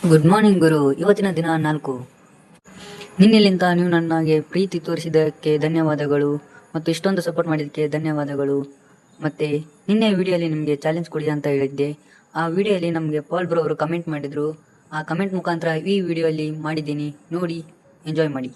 Good morning ಗುರು. ಇವತ್ತಿನ ದಿನ 4. ನಿನ್ನೆಲಿಂದ ನೀವು ನನಗೆ ಪ್ರೀತಿ ತೋರಿಸಿದ್ದಕ್ಕೆ ಧನ್ಯವಾದಗಳು ಮತ್ತು ಇಷ್ಟೊಂದು ಸಪೋರ್ಟ್ ಮಾಡಿದ್ದಕ್ಕೆ ಧನ್ಯವಾದಗಳು. ಮತ್ತು ನಿನ್ನೆ ವಿಡಿಯೋಲಿ ನಿಮಗೆ ಚಾಲೆಂಜ್ ಕೊಡಿ ಅಂತ ಹೇಳಿದ್ದೆ. ಆ ವಿಡಿಯೋಲಿ ನಮಗೆ ಪಾಲ್ ಬ್ರೋ ಅವರು ಕಮೆಂಟ್ ಮಾಡಿದರು. ಆ ಕಮೆಂಟ್ ಮುಖಾಂತರ ಈ ವಿಡಿಯೋಲಿ ಮಾಡಿದ್ದೀನಿ, ನೋಡಿ ಎಂಜಾಯ್ ಮಾಡಿ.